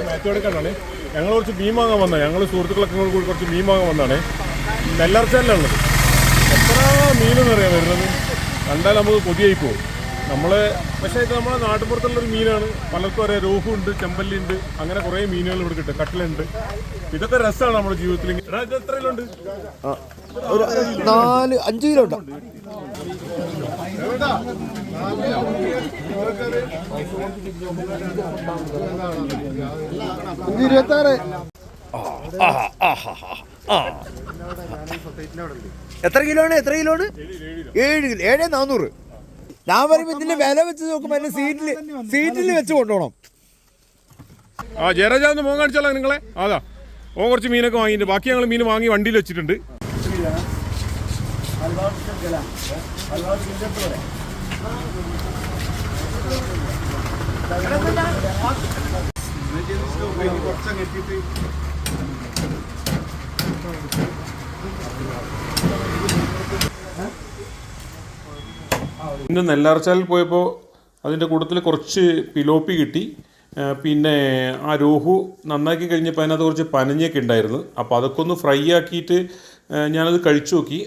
മാറ്റെടുക്കാനാണ് ഞങ്ങൾ കുറച്ച് മീൻ വാങ്ങാൻ വന്നതാണ്. ഞങ്ങൾ സുഹൃത്തുക്കളൊക്കെ കൂടി കുറച്ച് മീൻ വാങ്ങാൻ വന്നതാണ്. നെല്ലാർച്ചാലിലുള്ളത് എത്ര മീനെന്ന് അറിയാൻ വരുന്നത് കണ്ടാൽ നമുക്ക് കൊതിയായി പോകും. പക്ഷേ ഇത് നമ്മളെ നാട്ടുപുറത്തുള്ളൊരു മീനാണ്. പലർക്കും അറിയാം, രോഹു ഉണ്ട്, ചെമ്പല്ലി ഉണ്ട്, അങ്ങനെ കുറേ മീനുകൾ ഇവിടെ കിട്ടും, കട്ടിലുണ്ട്. ഇതൊക്കെ രസമാണ് നമ്മുടെ ജീവിതത്തിൽ. ഇത് എത്ര കിലോ ഉണ്ട്? 4-5 കിലോ ഉണ്ട്. എത്ര കിലോ ആണ്? 7 കിലോ. 7,400. ഞാൻ പറയുമ്പോ ഇതിന്റെ വില വെച്ച് നോക്കുമ്പോ എന്നെ സീറ്റിൽ വെച്ച് കൊണ്ടുപോകണം. ജയരാജ ഒന്ന് മോൻ കാണിച്ചാലോ നിങ്ങളെ. അതാ ഓ കുറച്ച് മീനൊക്കെ വാങ്ങിയിട്ടുണ്ട്. ബാക്കി ഞങ്ങൾ മീൻ വാങ്ങി വണ്ടിയിൽ വെച്ചിട്ടുണ്ട്. ഇന്ന് നെല്ലാർച്ചാലിൽ പോയപ്പോൾ അതിൻ്റെ കൂട്ടത്തിൽ കുറച്ച് പിലോപ്പി കിട്ടി. പിന്നെ ആ രോഹു നന്നാക്കി കഴിഞ്ഞപ്പോൾ അതിനകത്ത് കുറച്ച് പനഞ്ഞൊക്കെ ഉണ്ടായിരുന്നു. അപ്പോൾ അതൊക്കെ ഒന്ന് ഫ്രൈ ആക്കിയിട്ട് ഞാനത് കഴിച്ചു നോക്കി.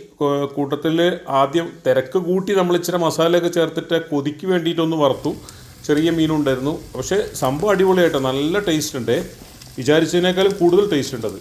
കൂട്ടത്തിൽ ആദ്യം തിരക്ക് കൂട്ടി നമ്മൾ ഇച്ചിരി മസാലയൊക്കെ ചേർത്തിട്ട് കൊതിക്ക് വേണ്ടിയിട്ടൊന്ന് വറുത്തു. ചെറിയ മീനുണ്ടായിരുന്നു. പക്ഷേ സംഭവം അടിപൊളിയായിട്ടോ, നല്ല ടേസ്റ്റ് ഉണ്ട്. വിചാരിച്ചതിനേക്കാളും കൂടുതൽ ടേസ്റ്റ് ഉണ്ട് അത്.